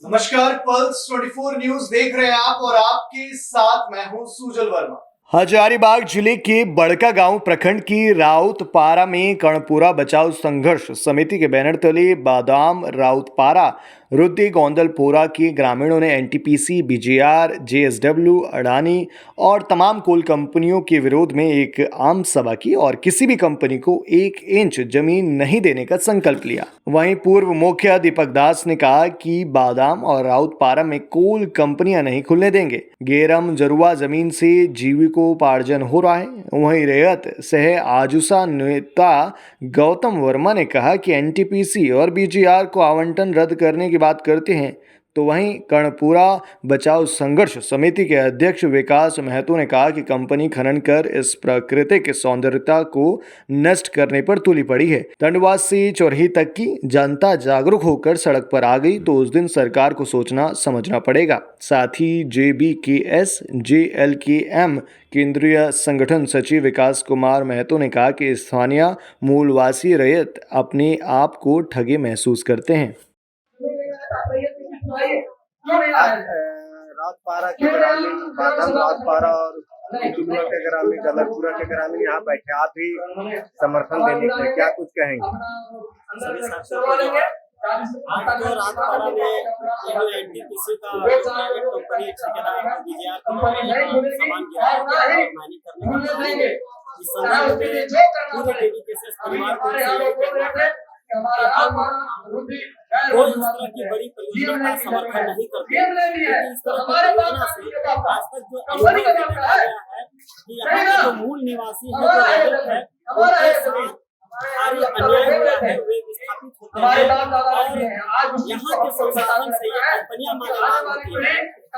नमस्कार, pulse 24 news देख रहे हैं आप और आपके साथ मैं हूं सुजल वर्मा। हजारीबाग जिले के बड़का गांव प्रखंड की राउतपारा में कर्णपुरा बचाव संघर्ष समिति के बैनर तले बादाम, राउतपारा, रुद्दी, गोंदलपोरा के ग्रामीणों ने एनटीपीसी, बीजीआर, जेएसडब्ल्यू, अडानी और तमाम कोल कंपनियों के विरोध में एक आम सभा की और किसी भी कंपनी को 1 इंच जमीन नहीं देने का संकल्प लिया। वहीं पूर्व मुखिया दीपक दास ने कहा कि बादाम और राउतपारा में कोल कंपनियां नहीं खुलने देंगे। गेरम जरुआ जमीन से जीविकोपार्जन हो रहा है। वहीं रेयत सह आजुसा नेता गौतम वर्मा ने कहा कि एनटीपीसी और बीजीआर को आवंटन रद्द करने की बात करते हैं, तो वहीं कर्णपुरा बचाव संघर्ष समिति के अध्यक्ष विकास महतो ने कहा कि कंपनी खनन कर इस प्राकृतिक सौंदर्यता को नष्ट करने पर तुली पड़ी है। टंडवा से चौरही तक की जनता जागरूक होकर सड़क पर आ गई तो उस दिन सरकार को सोचना समझना पड़ेगा। साथ ही JBKS JLKM केंद्रीय संगठन सचिव विकास कुमार महतो ने कहा कि स्थानीय मूलवासी रैयत अपने आप को ठगे महसूस करते हैं। राउतपारा के ग्रामीण, बादाम, राउतपारा और टुलुआ के ग्रामीण, गदरपुरा के ग्रामीण यहाँ बैठे, आप भी समर्थन देने के लिए क्या कुछ कहेंगे? आज तो राउतपारा में एनटीपीसी का प्राइवेट कंपनी ठेकेदार बीजीआर कंपनी सामान गिरा माइनिंग करने के इस संदर्भ में पूरे डेडिकेशन परिवार को कोई इस तरह की बड़ी परियोजना का समर्थन नहीं करते, लेकिन इस तरह की परियोजना से आज तक जो अनुभव देखा गया है कि यहाँ के जो मूल निवासी है, जो रैयत है, उनके साथ भारी अन्याय हुआ है, वे विस्थापित होते हैं और यहाँ के संसाधन से ये कंपनियां मालामाल होती है।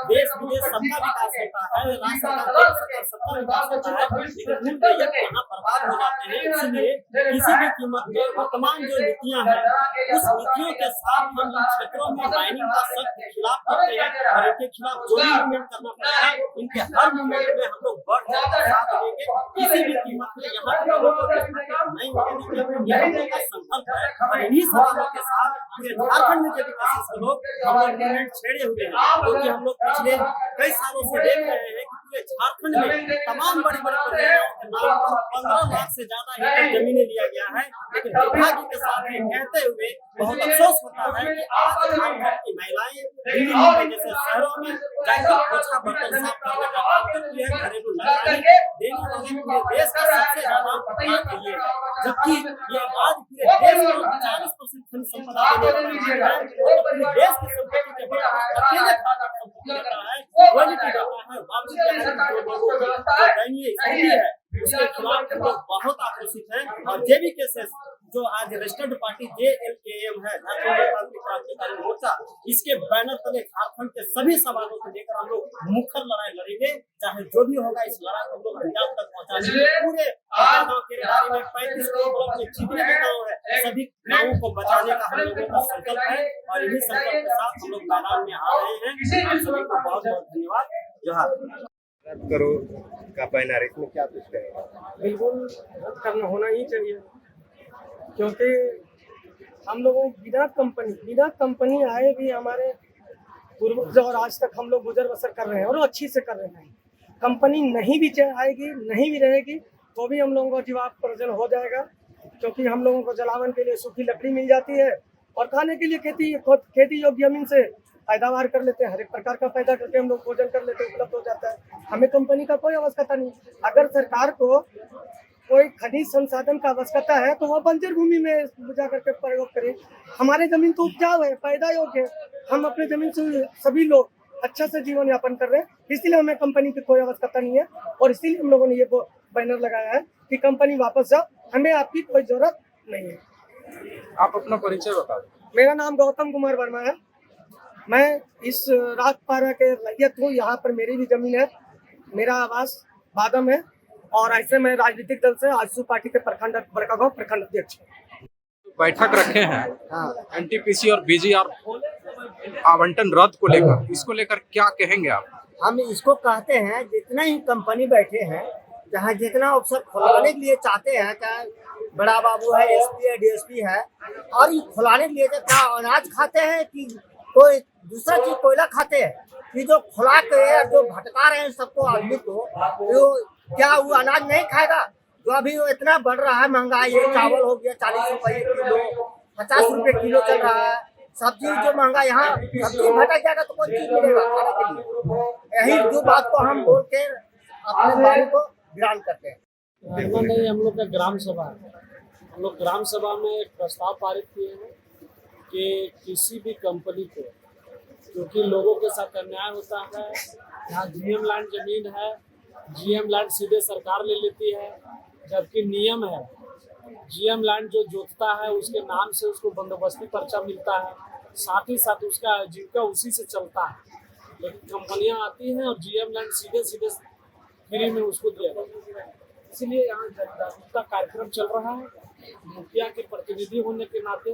देश विदेश सबका विकास होता है, राज्य सरकार सबका विकास होता है, लेकिन मूल रैयत यहाँ बर्बाद हो जाते हैं। इसलिए किसी भी कीमत पे वर्तमान जो नीतियां हैं, उस नीतियों के साथ हम इन क्षेत्रों में माइनिंग का सख्त खिलाफ करते हैं और इनके खिलाफ जो भी मूवमेंट करना पड़ता है, इनके हर मूवमेंट में हम लोग बढ़ चढ़कर साथ देंगे। किसी भी कीमत पे यहाँ के लोगों को नहीं होने देंगे, यह हम लोग का संकल्प है। और इन्हीं सवालों के साथ पूरे झारखंड में जेडीपीसी से लोग हम लोग मूवमेंट छेड़े हुए हैं, क्योंकि हम लोग पिछले कई सालों से देख रहे हैं कि पूरे झारखंड में तमाम बड़ी बड़ी परियोजनाओं के नाम पर 15 लाख से ज्यादा एकड़ जमीनें लिया गया है। लेकिन दुर्भाग्य के साथ ये कहते हुए बहुत अफसोस होता है कि आज झारखंड की महिलाएं दिल्ली मुंबई जैसे शहरों में जाकर पोछा बर्तन साफ करने का काम करती है, घरेलू लगाने देने वाले पूरे देश का सबसे ज्यादा उत्पादक ये है, जबकि ये आज पूरे देश में 40% खनिज संपदा देने वाला है। पूरे देश की संपत्ति के बाद अकेले उसके खिलाफ लोग बहुत आक्रोशित हैं। और JBKS जो आज रजिस्टर्ड पार्टी JLKM है, झारखंड क्रांतिकारी मोर्चा, इसके बैनर तले झारखंड के सभी सवालों को लेकर हम लोग मुखर लड़ाई लड़ेंगे। चाहे जो भी होगा, इस लड़ाई को हम लोग अंजाम तक पहुंचाएंगे। पूरे गाँव के बारे में 35 ब्लॉक में जितने भी गाँव है, सभी गाँवों को बचाने का हम लोगों का संकल्प है और इन्हीं संकल्प के साथ हम लोग मैदान में आ रहे हैं। आप सभी को बहुत बहुत धन्यवाद। जोहार। रद्द करो का बैनर, इसमें क्या कुछ कहेंगे? बिल्कुल रद्द करना होना ही चाहिए, क्योंकि हम लोगों बिना कंपनी आए भी हमारे पूर्वज और आज तक हम लोग गुजर बसर कर रहे हैं और अच्छी से कर रहे हैं। कंपनी नहीं भी आएगी, नहीं भी रहेगी, तो भी हम लोगों को जीवार्जन हो जाएगा, क्योंकि हम लोगों को जलावन के लिए सूखी लकड़ी मिल जाती है और खाने के लिए खेती योग्य जमीन से पैदावार कर लेते हैं। हर एक प्रकार का पैदा करके हम लोग भोजन कर लेते हैं, उपलब्ध हो जाता है। हमें कंपनी का कोई आवश्यकता नहीं। अगर सरकार को कोई खनिज संसाधन का आवश्यकता है तो वह बंजर भूमि में बुझा करके प्रयोग करें। हमारे जमीन तो उपजाऊ है, पैदा योग्य है, हम अपने जमीन से सभी लोग अच्छा से जीवन यापन कर रहे हैं, इसलिए हमें कंपनी की कोई आवश्यकता नहीं है। और इसीलिए हम लोगों ने ये बैनर लगाया है कि कंपनी वापस जाओ, हमें आपकी कोई जरूरत नहीं है। आप अपना परिचय बता दें। मेरा नाम गौतम कुमार वर्मा है। मैं इस राउतपारा के रैयत हूँ। यहाँ पर मेरी भी जमीन है, मेरा आवास बादाम है और ऐसे मैं राजनीतिक दल से आजसू पार्टी के बड़का गाँव प्रखंड अध्यक्ष। बैठक रखे हैं एनटीपीसी और बीजीआर आवंटन रद्द को लेकर, इसको लेकर क्या कहेंगे आप? हम इसको कहते हैं, जितना ही कंपनी बैठे हैं, जहाँ जितना अवसर खुलाने के लिए चाहते हैं, चाहे बड़ा बाबू है, SP है, DSP है, और ये खुलाने के लिए क्या अनाज खाते हैं कि कोई दूसरा चीज कोयला खाते हैं कि जो खुला के जो भटका रहे हैं सबको आदमी को, वो क्या वो अनाज नहीं खाएगा? जो अभी वो इतना बढ़ रहा है महंगाई, ये चावल हो गया 40 रुपये किलो, 50 रुपये किलो चल रहा है। सब्जी जो महंगा, यहाँ सब्जी भटक जाएगा तो कौन चीज मिलेगा खाने के लिए? यही दो बात को हम बोल के अपने बारे को वीरान करते हैं। नहीं, हम लोग का ग्राम सभा है। हम लोग ग्राम सभा में एक प्रस्ताव पारित किए हैं कि किसी भी कंपनी को, क्योंकि लोगों के साथ अन्याय होता है, यहाँ जीएम लैंड जमीन है, जीएम लैंड सीधे सरकार ले लेती है, जबकि नियम है जीएम लैंड जो जोतता है उसके नाम से उसको बंदोबस्ती पर्चा मिलता है, साथ ही साथ उसका आजीविका उसी से चलता है। लेकिन कंपनियां आती हैं और जीएम लैंड सीधे सीधे फ्री में उसको दिया जाता है। इसलिए यहाँ जागरूकता कार्यक्रम चल रहा है। मुखिया के प्रतिनिधि होने के नाते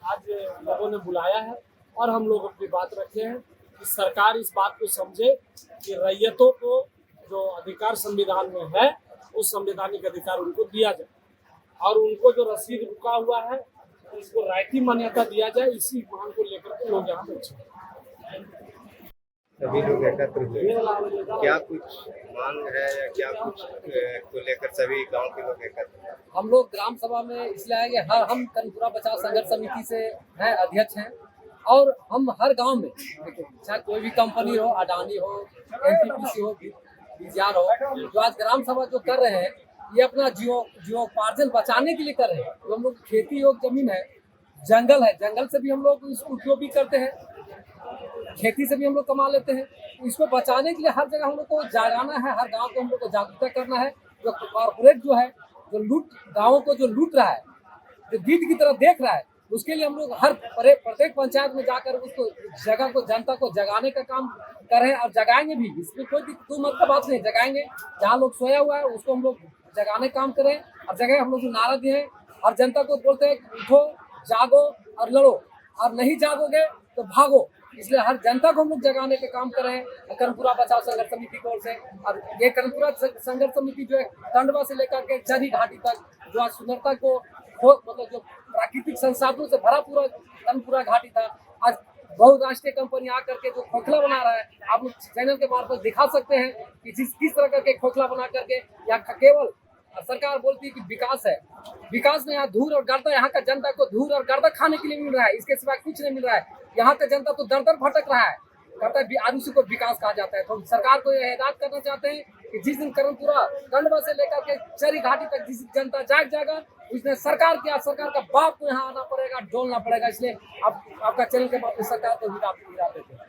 आज लोगों ने बुलाया है और हम लोग अपनी बात रखे हैं कि सरकार इस बात को समझे कि रैयतों को जो अधिकार संविधान में है उस संवैधानिक अधिकार उनको दिया जाए और उनको जो रसीद रुका हुआ है उसको रायती मान्यता दिया जाए। इसी मांग को लेकर के लोग यहाँ बैठे हैं। सभी लोग एकत्र हुए, क्या कुछ मांग है या क्या कुछ को लेकर सभी गांव के लोग एकत्र हैं? हम लोग ग्राम सभा में इसलिए आए कि हम कर्णपुरा बचाव संघर्ष समिति से हैं, अध्यक्ष हैं, और हम हर गांव में चाहे कोई भी कंपनी हो, अडानी हो, एनटीपीसी हो, बीजीआर हो, जो आज ग्राम सभा जो कर रहे हैं ये अपना जीवोपार्जन बचाने के लिए कर रहे हैं। तो हम लोग खेती योग्य जमीन है, जंगल है, जंगल से भी हम लोग इसको उपयोग भी करते हैं, खेती से भी हम लोग कमा लेते हैं। इसको बचाने के लिए हर जगह हम लोग को जागाना है, हर गांव को हम लोग को जागरूकता करना है। जो कॉर्पोरेट जो है, जो गाँवों को जो लूट रहा है, जो गिद्ध की तरह देख रहा है, उसके लिए हम लोग हर प्रत्येक पंचायत में जाकर उसको जगह को, जनता को जगाने का काम कर रहे हैं और जगाएंगे भी। इसमें कोई मतलब बात नहीं, जगाएंगे। जहाँ लोग सोया हुआ है उसको हम लोग जगाने का काम करें। और जगह हम लोग जो नारा दिए हैं और जनता को बोलते हैं उठो, जागो और लड़ो, और नहीं जागोगे तो भागो। इसलिए हर जनता को हम लोग जगाने का काम कर रहे हैं कर्णपुरा बचाव संघर्ष समिति की ओर से। और ये कर्णपुरा संघर्ष समिति जो है टंडवा से लेकर के चरी घाटी तक, जो आज सुंदरता को मतलब जो प्राकृतिक संसाधनों से भरा पूरा कर्णपुरा घाटी था, आज बहुराष्ट्रीय कंपनी आकर के जो खोखला बना रहा है, आप लोग चैनल के मार्फत दिखा सकते हैं कि किस तरह करके खोखला बना करके यहाँ केवल सरकार बोलती है कि विकास है। विकास में यहाँ धूल और गर्दा, यहाँ का जनता को धूल और गर्दा खाने के लिए मिल रहा है, इसके सिवा कुछ नहीं मिल रहा है। यहाँ का जनता तो दर दर भटक रहा है, कहता है आरुषि को विकास कहा जाता है। तो सरकार को यह हिदायत करना चाहते हैं कि जिस दिन कर्णपुरा टंडवा से लेकर के चरी घाटी तक जिस जनता जाएगा, उसने सरकार का बाप को यहाँ आना पड़ेगा, डोलना पड़ेगा। इसलिए आपका चैनल के माध्यम से सरकार को हिदायत देते हैं।